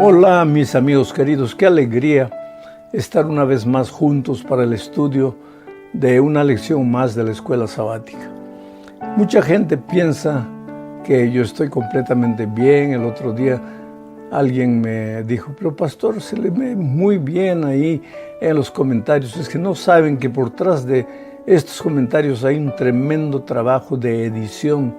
Hola mis amigos queridos, qué alegría estar una vez más juntos para el estudio de una lección más de la escuela sabática. Mucha gente piensa que yo estoy completamente bien. El otro día alguien me dijo, pero pastor, se le ve muy bien ahí en los comentarios. Es que no saben que por detrás de estos comentarios hay un tremendo trabajo de edición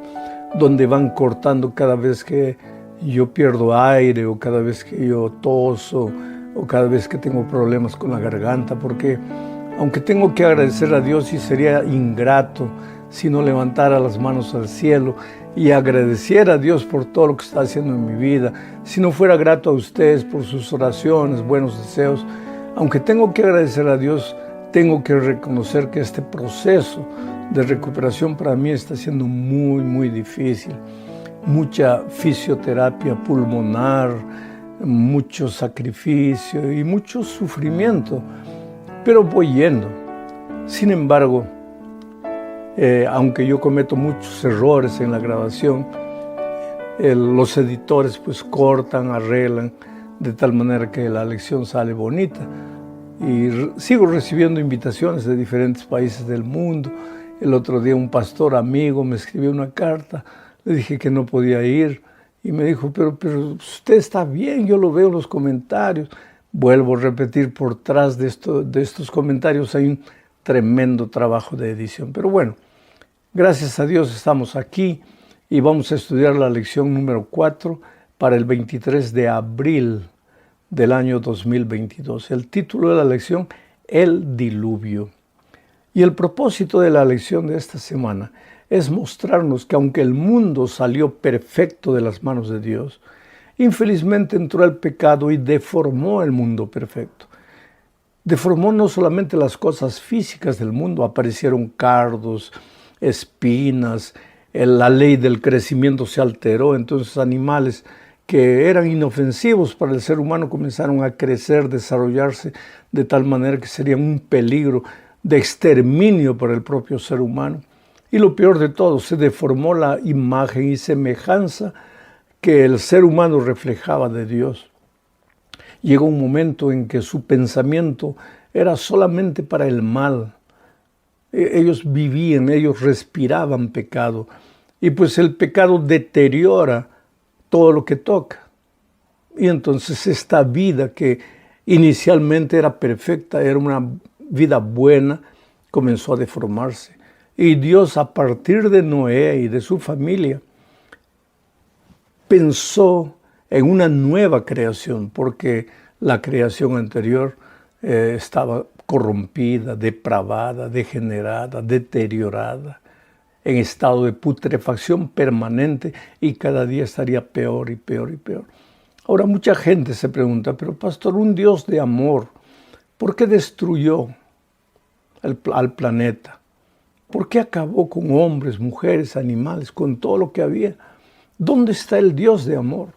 donde van cortando cada vez que yo pierdo aire o cada vez que yo toso o cada vez que tengo problemas con la garganta, porque aunque tengo que agradecer a Dios y sería ingrato si no levantara las manos al cielo y agradeciera a Dios por todo lo que está haciendo en mi vida, si no fuera grato a ustedes por sus oraciones, buenos deseos, aunque tengo que agradecer a Dios, tengo que reconocer que este proceso de recuperación para mí está siendo muy difícil. Mucha fisioterapia pulmonar, mucho sacrificio y mucho sufrimiento, pero voy yendo. Sin embargo, aunque yo cometo muchos errores en la grabación, los editores pues cortan, arreglan, de tal manera que la lección sale bonita. Y sigo recibiendo invitaciones de diferentes países del mundo. El otro día un pastor amigo me escribió una carta. Le dije que no podía ir y me dijo, pero usted está bien, yo lo veo en los comentarios. Vuelvo a repetir, por detrás de estos comentarios hay un tremendo trabajo de edición. Pero bueno, gracias a Dios estamos aquí y vamos a estudiar la lección número 4 para el 23 de abril del año 2022. El título de la lección, El Diluvio. Y el propósito de la lección de esta semana es mostrarnos que aunque el mundo salió perfecto de las manos de Dios, infelizmente entró el pecado y deformó el mundo perfecto. Deformó no solamente las cosas físicas del mundo, aparecieron cardos, espinas, la ley del crecimiento se alteró, entonces animales que eran inofensivos para el ser humano comenzaron a crecer, desarrollarse de tal manera que serían un peligro de exterminio para el propio ser humano. Y lo peor de todo, se deformó la imagen y semejanza que el ser humano reflejaba de Dios. Llegó un momento en que su pensamiento era solamente para el mal. Ellos vivían, ellos respiraban pecado. Y pues el pecado deteriora todo lo que toca. Y entonces esta vida que inicialmente era perfecta, era una vida buena, comenzó a deformarse. Y Dios, a partir de Noé y de su familia, pensó en una nueva creación, porque la creación anterior estaba corrompida, depravada, degenerada, deteriorada, en estado de putrefacción permanente y cada día estaría peor y peor y peor. Ahora mucha gente se pregunta, pero pastor, un Dios de amor, ¿por qué destruyó al planeta? ¿Por qué acabó con hombres, mujeres, animales, con todo lo que había? ¿Dónde está el Dios de amor?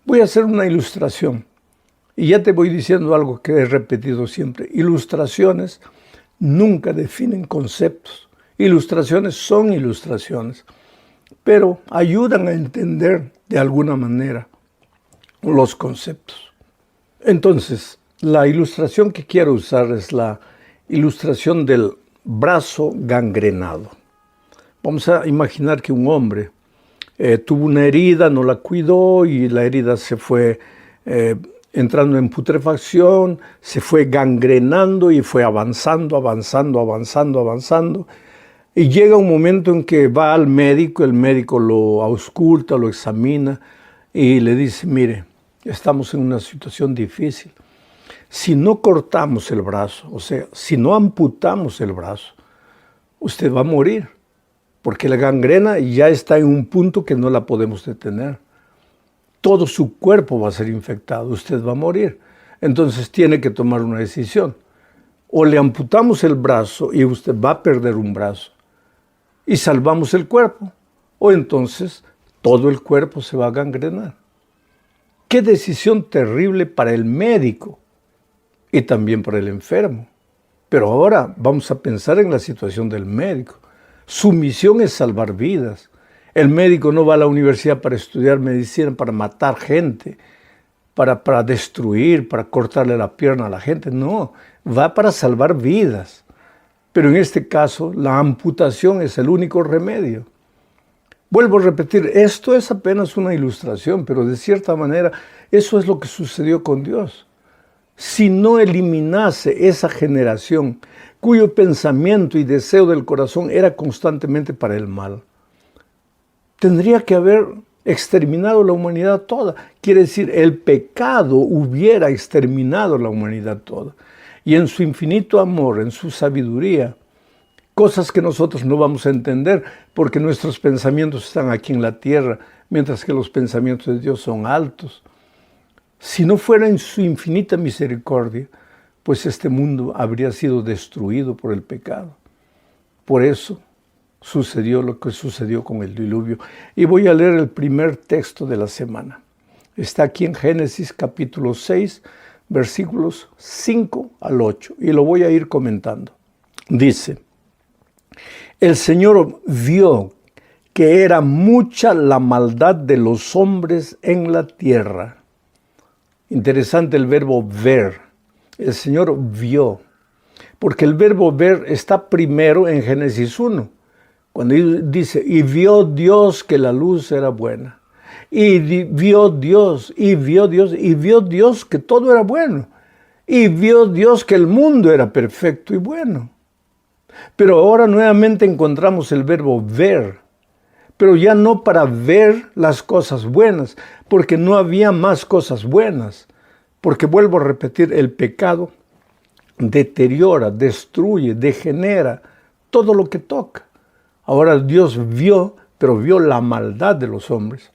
Voy a hacer una ilustración. Y ya te voy diciendo algo que he repetido siempre. Ilustraciones nunca definen conceptos. Ilustraciones son ilustraciones, pero ayudan a entender de alguna manera los conceptos. Entonces, la ilustración que quiero usar es la ilustración del brazo gangrenado. Vamos a imaginar que un hombre tuvo una herida, no la cuidó y la herida se fue entrando en putrefacción, se fue gangrenando y fue avanzando. Y llega un momento en que va al médico, el médico lo ausculta, lo examina y le dice, mire, estamos en una situación difícil. Si no cortamos el brazo, o sea, si no amputamos el brazo, usted va a morir, porque la gangrena ya está en un punto que no la podemos detener. Todo su cuerpo va a ser infectado, usted va a morir. Entonces tiene que tomar una decisión. O le amputamos el brazo y usted va a perder un brazo y salvamos el cuerpo, o entonces todo el cuerpo se va a gangrenar. Qué decisión terrible para el médico y también para el enfermo. Pero ahora vamos a pensar en la situación del médico. Su misión es salvar vidas. El médico no va a la universidad para estudiar medicina, para matar gente, para destruir, para cortarle la pierna a la gente. No, va para salvar vidas. Pero en este caso, la amputación es el único remedio. Vuelvo a repetir, esto es apenas una ilustración, pero de cierta manera eso es lo que sucedió con Dios. Si no eliminase esa generación cuyo pensamiento y deseo del corazón era constantemente para el mal, tendría que haber exterminado la humanidad toda. Quiere decir, el pecado hubiera exterminado la humanidad toda. Y en su infinito amor, en su sabiduría, cosas que nosotros no vamos a entender porque nuestros pensamientos están aquí en la tierra, mientras que los pensamientos de Dios son altos. Si no fuera en su infinita misericordia, pues este mundo habría sido destruido por el pecado. Por eso sucedió lo que sucedió con el diluvio. Y voy a leer el primer texto de la semana. Está aquí en Génesis capítulo 6, versículos 5 al 8, y lo voy a ir comentando. Dice: el Señor vio que era mucha la maldad de los hombres en la tierra. Interesante el verbo ver. El Señor vio, porque el verbo ver está primero en Génesis 1, cuando dice, y vio Dios que la luz era buena. Y vio Dios que todo era bueno. Y vio Dios que el mundo era perfecto y bueno. Pero ahora nuevamente encontramos el verbo ver, pero ya no para ver las cosas buenas, porque no había más cosas buenas. Porque vuelvo a repetir, el pecado deteriora, destruye, degenera todo lo que toca. Ahora Dios vio, pero vio la maldad de los hombres.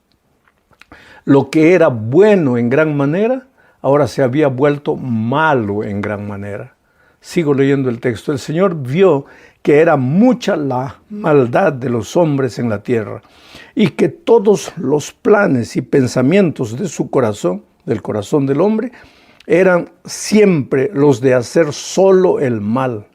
Lo que era bueno en gran manera, ahora se había vuelto malo en gran manera. Sigo leyendo el texto. El Señor vio que era mucha la maldad de los hombres en la tierra y que todos los planes y pensamientos de su corazón, del corazón del hombre, eran siempre los de hacer solo el mal.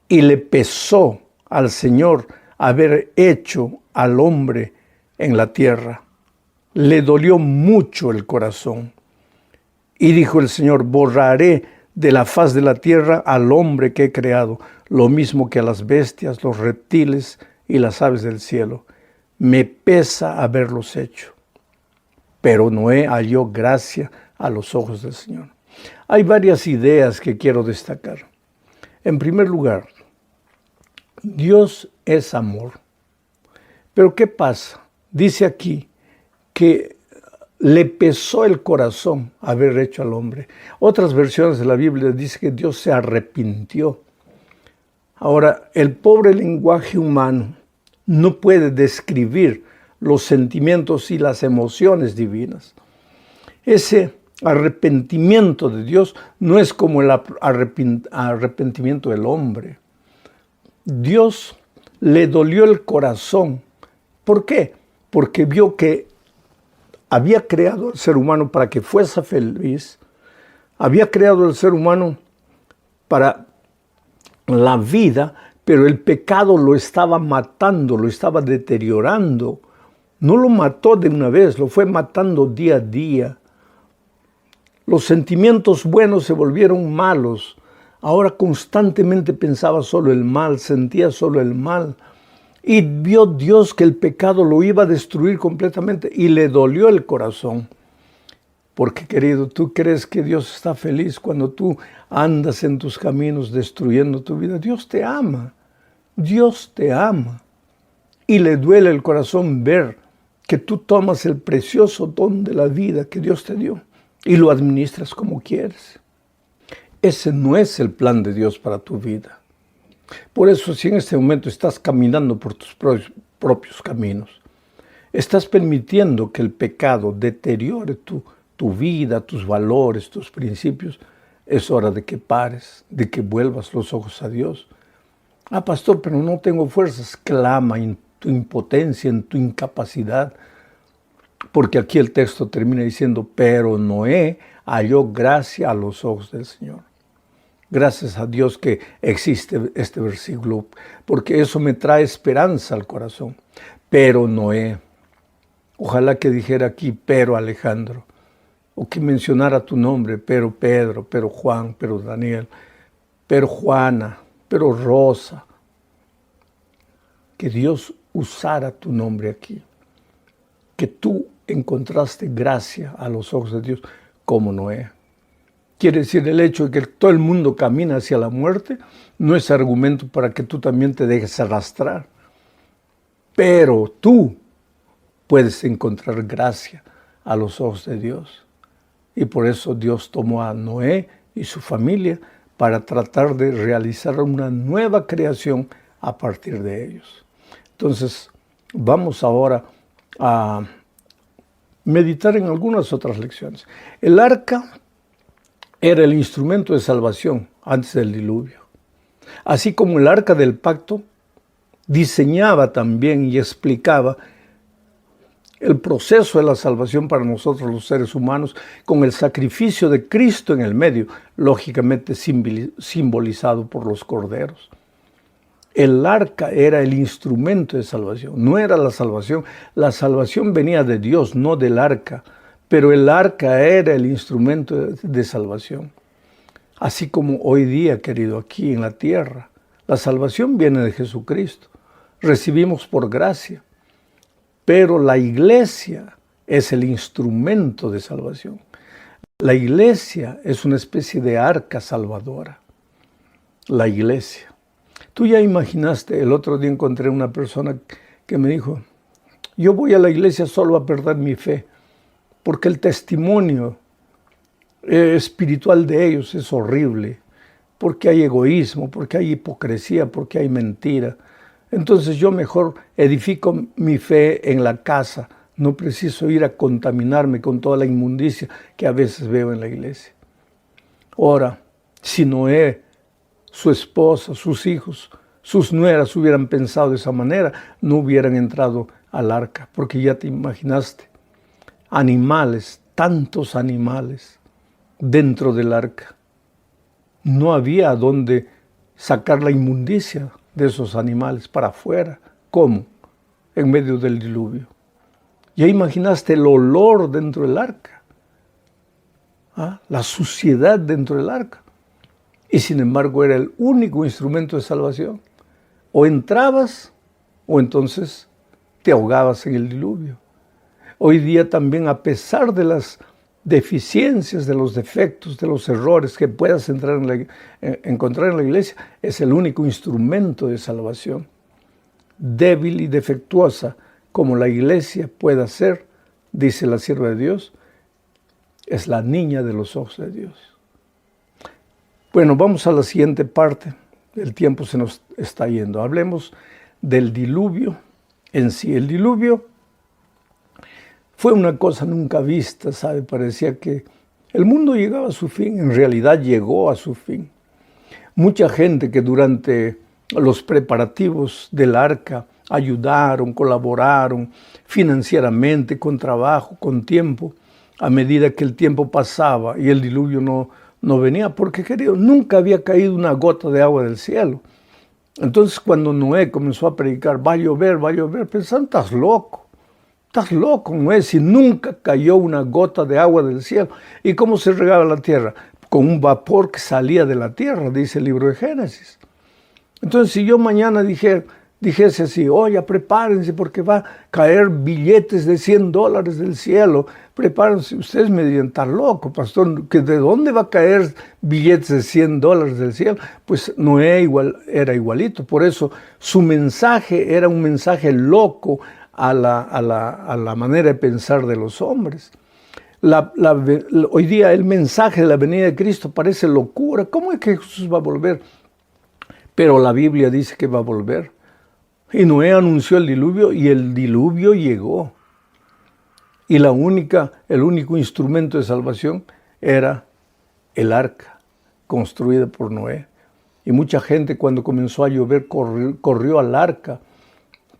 Y le pesó al Señor haber hecho al hombre en la tierra. Le dolió mucho el corazón. Y dijo el Señor: borraré de la faz de la tierra al hombre que he creado, lo mismo que a las bestias, los reptiles y las aves del cielo. Me pesa haberlos hecho. Pero Noé halló gracia a los ojos del Señor. Hay varias ideas que quiero destacar. En primer lugar, Dios es amor. Pero ¿qué pasa? Dice aquí que le pesó el corazón haber hecho al hombre. Otras versiones de la Biblia dicen que Dios se arrepintió. Ahora, el pobre lenguaje humano no puede describir los sentimientos y las emociones divinas. Ese arrepentimiento de Dios no es como el arrepentimiento del hombre. Dios le dolió el corazón. ¿Por qué? Porque vio que había creado al ser humano para que fuese feliz, había creado al ser humano para la vida, pero el pecado lo estaba matando, lo estaba deteriorando. No lo mató de una vez, lo fue matando día a día. Los sentimientos buenos se volvieron malos. Ahora constantemente pensaba solo el mal, sentía solo el mal. Y vio Dios que el pecado lo iba a destruir completamente y le dolió el corazón. Porque, querido, ¿tú crees que Dios está feliz cuando tú andas en tus caminos destruyendo tu vida? Dios te ama. Dios te ama. Y le duele el corazón ver que tú tomas el precioso don de la vida que Dios te dio y lo administras como quieres. Ese no es el plan de Dios para tu vida. Por eso, si en este momento estás caminando por tus propios caminos, estás permitiendo que el pecado deteriore tu vida, tus valores, tus principios, es hora de que pares, de que vuelvas los ojos a Dios. Ah, pastor, pero no tengo fuerzas. Clama en tu impotencia, en tu incapacidad. Porque aquí el texto termina diciendo, pero Noé halló gracia a los ojos del Señor. Gracias a Dios que existe este versículo, porque eso me trae esperanza al corazón. pero Noé. Ojalá que dijera aquí, pero Alejandro, o que mencionara tu nombre, pero Pedro, pero Juan, pero Daniel, pero Juana, pero Rosa. Que Dios usara tu nombre aquí. Que tú encontraste gracia a los ojos de Dios como Noé. Quiere decir, el hecho de que todo el mundo camina hacia la muerte no es argumento para que tú también te dejes arrastrar. Pero tú puedes encontrar gracia a los ojos de Dios. Y por eso Dios tomó a Noé y su familia para tratar de realizar una nueva creación a partir de ellos. Entonces, vamos ahora a meditar en algunas otras lecciones. El arca era el instrumento de salvación antes del diluvio. Así como el arca del pacto diseñaba también y explicaba el proceso de la salvación para nosotros los seres humanos con el sacrificio de Cristo en el medio, lógicamente simbolizado por los corderos. El arca era el instrumento de salvación, no era la salvación. La salvación venía de Dios, no del arca, pero el arca era el instrumento de salvación. Así como hoy día, querido, aquí en la tierra, la salvación viene de Jesucristo. Recibimos por gracia. Pero la iglesia es el instrumento de salvación. La iglesia es una especie de arca salvadora. La iglesia. Tú ya imaginaste, el otro día encontré una persona que me dijo, yo voy a la iglesia solo a perder mi fe, porque el testimonio espiritual de ellos es horrible, porque hay egoísmo, porque hay hipocresía, porque hay mentira. Entonces yo mejor edifico mi fe en la casa. No preciso ir a contaminarme con toda la inmundicia que a veces veo en la iglesia. Ahora, si Noé, su esposa, sus hijos, sus nueras hubieran pensado de esa manera, no hubieran entrado al arca, porque ya te imaginaste, animales, tantos animales dentro del arca. No había dónde sacar la inmundicia de esos animales para afuera. ¿Cómo? En medio del diluvio. Ya imaginaste el olor dentro del arca, la suciedad dentro del arca. Y sin embargo era el único instrumento de salvación. O entrabas o entonces te ahogabas en el diluvio. Hoy día también, a pesar de las deficiencias, de los defectos, de los errores que puedas encontrar en la iglesia, es el único instrumento de salvación. Débil y defectuosa como la iglesia pueda ser, dice la sierva de Dios, es la niña de los ojos de Dios. Bueno, vamos a la siguiente parte. El tiempo se nos está yendo. Hablemos del diluvio en sí. El diluvio fue una cosa nunca vista, ¿sabe? Parecía que el mundo llegaba a su fin. En realidad llegó a su fin. Mucha gente que durante los preparativos del arca ayudaron, colaboraron financieramente, con trabajo, con tiempo, a medida que el tiempo pasaba y el diluvio no venía, porque, querido, nunca había caído una gota de agua del cielo. Entonces, cuando Noé comenzó a predicar, va a llover, pensaron, estás loco, Noé, si nunca cayó una gota de agua del cielo. ¿Y cómo se regaba la tierra? Con un vapor que salía de la tierra, dice el libro de Génesis. Entonces, si yo mañana dijese así, oye, prepárense porque va a caer billetes de $100 del cielo, prepárense, ustedes me dirían, está loco, pastor, ¿que ¿de dónde va a caer billetes de $100 del cielo? Pues Noé era igualito, por eso su mensaje era un mensaje loco a la manera de pensar de los hombres. Hoy día el mensaje de la venida de Cristo parece locura. ¿Cómo es que Jesús va a volver? Pero la Biblia dice que va a volver. Y Noé anunció el diluvio y el diluvio llegó. Y el único instrumento de salvación era el arca, construida por Noé. Y mucha gente, cuando comenzó a llover, corrió al arca,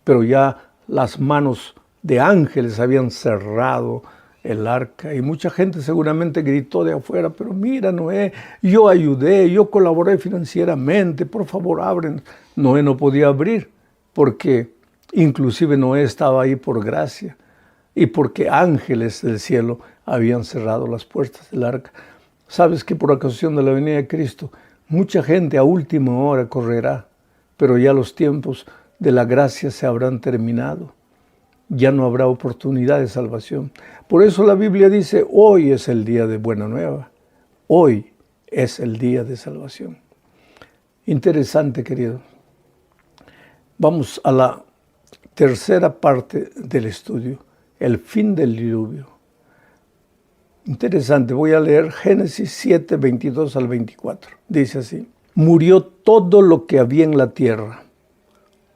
pero ya las manos de ángeles habían cerrado el arca. Y mucha gente seguramente gritó de afuera, pero mira, Noé, yo ayudé, yo colaboré financieramente, por favor, abren. Noé no podía abrir, porque Inclusive Noé estaba ahí por gracia y porque ángeles del cielo habían cerrado las puertas del arca. Sabes que por ocasión de la venida de Cristo, mucha gente a última hora correrá, pero ya los tiempos de la gracia se habrán terminado. Ya no habrá oportunidad de salvación. Por eso la Biblia dice, hoy es el día de buena nueva. Hoy es el día de salvación. Interesante, querido. Vamos a la tercera parte del estudio, el fin del diluvio. Interesante, voy a leer Génesis 7, 22 al 24. Dice así, murió todo lo que había en la tierra,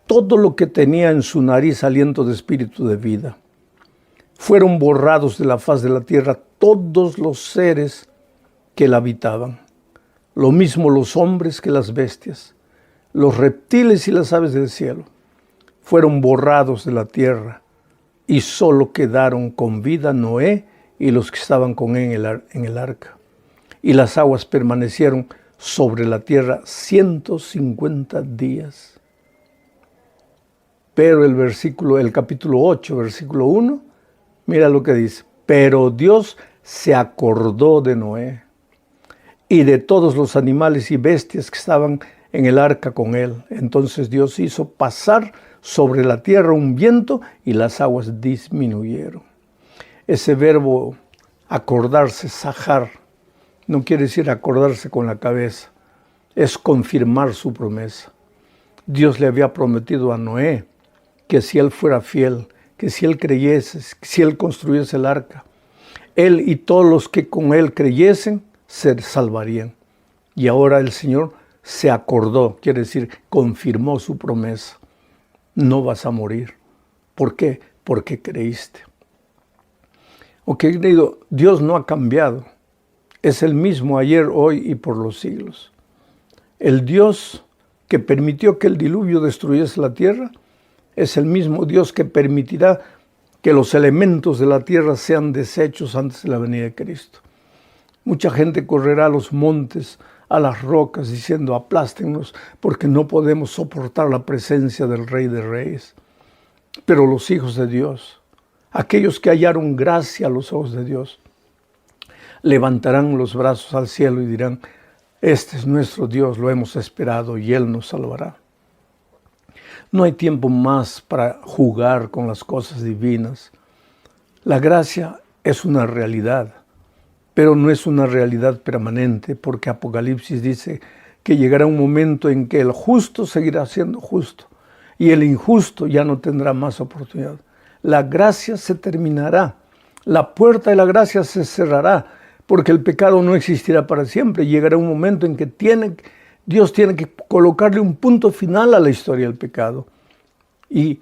todo lo que tenía en su nariz aliento de espíritu de vida. Fueron borrados de la faz de la tierra todos los seres que la habitaban, lo mismo los hombres que las bestias, los reptiles y las aves del cielo. Fueron borrados de la tierra y solo quedaron con vida Noé y los que estaban con él en el arca. Y las aguas permanecieron sobre la tierra 150 días. Pero el capítulo 8, versículo 1, mira lo que dice. Pero Dios se acordó de Noé y de todos los animales y bestias que estaban en el arca con él. Entonces Dios hizo pasar sobre la tierra un viento y las aguas disminuyeron. Ese verbo acordarse, sajar, no quiere decir acordarse con la cabeza, es confirmar su promesa. Dios le había prometido a Noé que si él fuera fiel, que si él creyese, si él construyese el arca, él y todos los que con él creyesen se salvarían. Y ahora el Señor se acordó, quiere decir, confirmó su promesa. No vas a morir. ¿Por qué? Porque creíste. Ok, querido, Dios no ha cambiado. Es el mismo ayer, hoy y por los siglos. El Dios que permitió que el diluvio destruyese la tierra es el mismo Dios que permitirá que los elementos de la tierra sean deshechos antes de la venida de Cristo. Mucha gente correrá a los montes, a las rocas, diciendo aplástennos porque no podemos soportar la presencia del Rey de Reyes. Pero los hijos de Dios, aquellos que hallaron gracia a los ojos de Dios, levantarán los brazos al cielo y dirán, este es nuestro Dios, lo hemos esperado y Él nos salvará. No hay tiempo más para jugar con las cosas divinas. La gracia es una realidad, pero no es una realidad permanente, porque Apocalipsis dice que llegará un momento en que el justo seguirá siendo justo y el injusto ya no tendrá más oportunidad. La gracia se terminará, la puerta de la gracia se cerrará, porque el pecado no existirá para siempre. Llegará un momento en que Dios tiene que colocarle un punto final a la historia del pecado. Y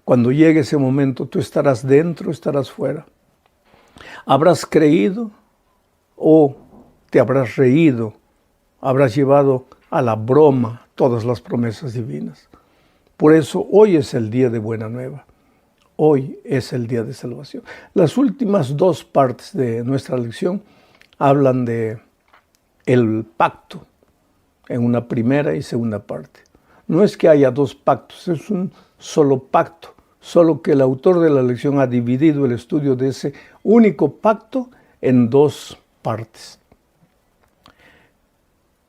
cuando llegue ese momento, tú estarás dentro, estarás fuera. ¿Habrás creído o te habrás reído? ¿Habrás llevado a la broma todas las promesas divinas? Por eso hoy es el día de buena nueva. Hoy es el día de salvación. Las últimas dos partes de nuestra lección hablan de el pacto en una primera y segunda parte. No es que haya dos pactos, es un solo pacto, solo que el autor de la lección ha dividido el estudio de ese único pacto en dos partes.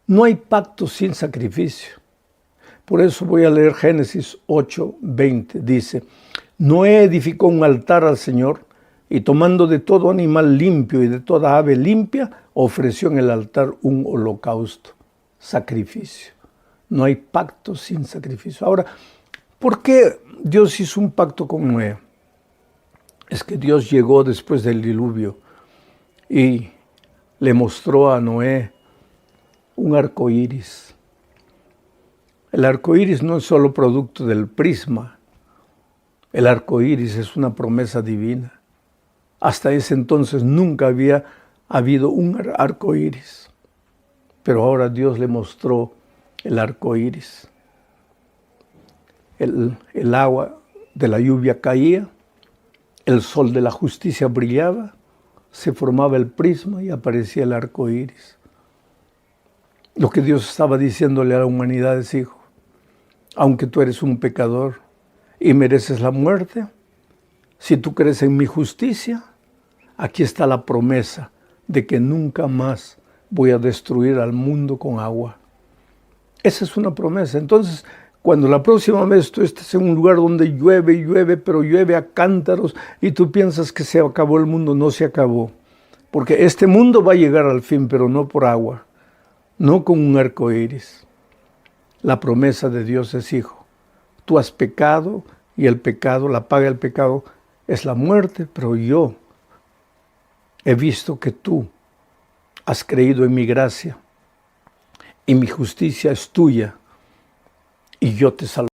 No hay pacto sin sacrificio. Por eso voy a leer Génesis 8:20. Dice, Noé edificó un altar al Señor y tomando de todo animal limpio y de toda ave limpia, ofreció en el altar un holocausto, sacrificio. No hay pacto sin sacrificio. Ahora, ¿por qué Dios hizo un pacto con Noé? Es que Dios llegó después del diluvio y le mostró a Noé un arco iris. El arco iris no es solo producto del prisma. El arco iris es una promesa divina. Hasta ese entonces nunca había habido un arco iris. Pero ahora Dios le mostró el arco iris. El agua de la lluvia caía, el sol de la justicia brillaba, se formaba el prisma y aparecía el arco iris. Lo que Dios estaba diciéndole a la humanidad es, hijo, aunque tú eres un pecador, y mereces la muerte. Si tú crees en mi justicia, aquí está la promesa de que nunca más voy a destruir al mundo con agua. Esa es una promesa. Entonces, cuando la próxima vez tú estés en un lugar donde llueve y llueve, pero llueve a cántaros y tú piensas que se acabó el mundo, no se acabó. Porque este mundo va a llegar al fin, pero no por agua, no con un arco iris. La promesa de Dios es, hijo, tú has pecado y el pecado, la paga del pecado es la muerte, pero yo he visto que tú has creído en mi gracia y mi justicia es tuya y yo te salvo.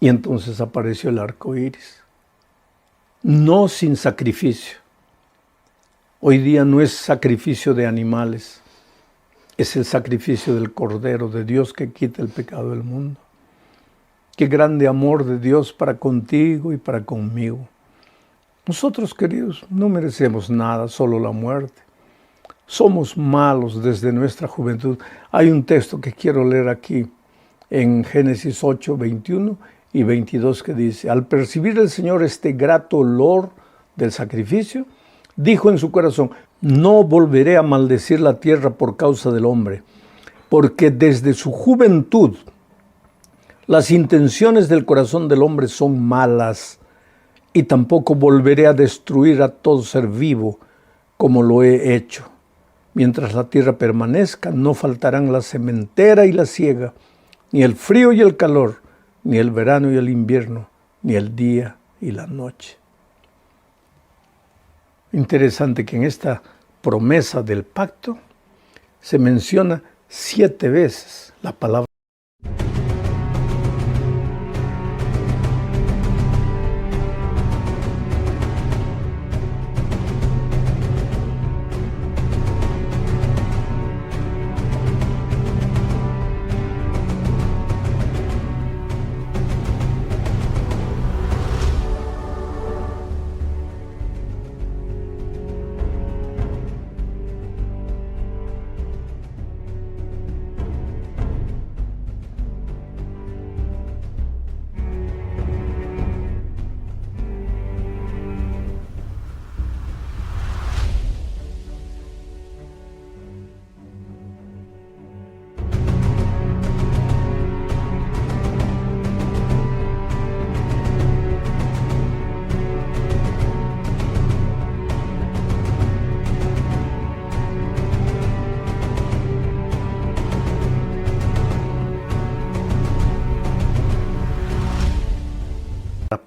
Y entonces apareció el arco iris. No sin sacrificio. Hoy día no es sacrificio de animales, es el sacrificio del Cordero de Dios que quita el pecado del mundo. Qué grande amor de Dios para contigo y para conmigo. Nosotros, queridos, no merecemos nada, solo la muerte. Somos malos desde nuestra juventud. Hay un texto que quiero leer aquí en Génesis 8, 21 y 22 que dice: al percibir el Señor este grato olor del sacrificio, dijo en su corazón: no volveré a maldecir la tierra por causa del hombre, porque desde su juventud las intenciones del corazón del hombre son malas, y tampoco volveré a destruir a todo ser vivo como lo he hecho. Mientras la tierra permanezca, no faltarán la sementera y la siega, ni el frío y el calor, ni el verano y el invierno, ni el día y la noche. Interesante que en esta promesa del pacto se menciona 7 veces la palabra.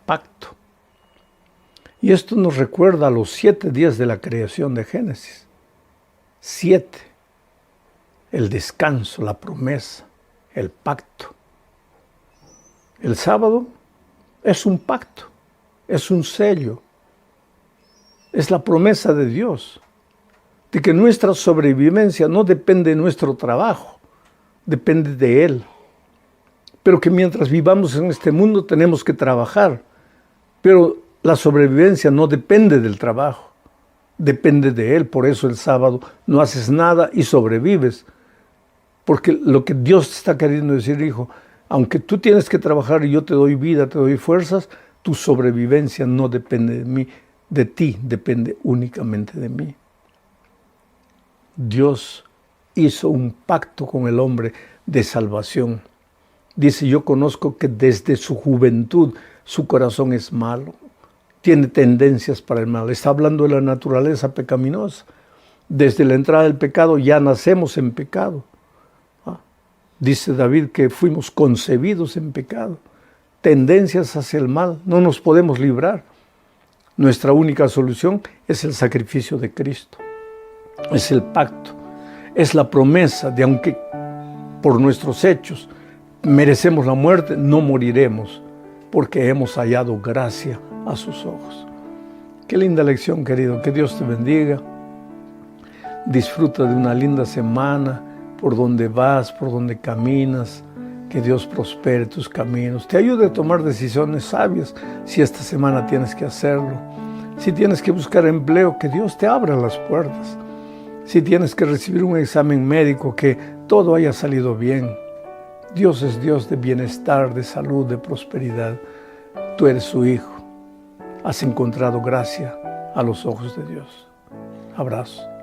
Pacto. Y esto nos recuerda a los 7 días de la creación de Génesis. 7. El descanso, la promesa, el pacto. El sábado es un pacto, es un sello, es la promesa de Dios, de que nuestra sobrevivencia no depende de nuestro trabajo, depende de Él. Pero que mientras vivamos en este mundo tenemos que trabajar. Pero la sobrevivencia no depende del trabajo, depende de Él. Por eso el sábado no haces nada y sobrevives. Porque lo que Dios te está queriendo decir, hijo, aunque tú tienes que trabajar y yo te doy vida, te doy fuerzas, tu sobrevivencia no depende de mí, de ti depende únicamente de mí. Dios hizo un pacto con el hombre de salvación. Dice, yo conozco que desde su juventud su corazón es malo, tiene tendencias para el mal. Está hablando de la naturaleza pecaminosa. Desde la entrada del pecado ya nacemos en pecado. Dice David que fuimos concebidos en pecado. Tendencias hacia el mal, no nos podemos librar. Nuestra única solución es el sacrificio de Cristo. Es el pacto, es la promesa de aunque por nuestros hechos merecemos la muerte, no moriremos porque hemos hallado gracia a sus ojos. Qué linda lección, querido, que Dios te bendiga. Disfruta de una linda semana por donde vas, por donde caminas. Que Dios prospere tus caminos, te ayude a tomar decisiones sabias si esta semana tienes que hacerlo. Si tienes que buscar empleo, que Dios te abra las puertas. Si tienes que recibir un examen médico, que todo haya salido bien. Dios es Dios de bienestar, de salud, de prosperidad. Tú eres su hijo. Has encontrado gracia a los ojos de Dios. Abrazo.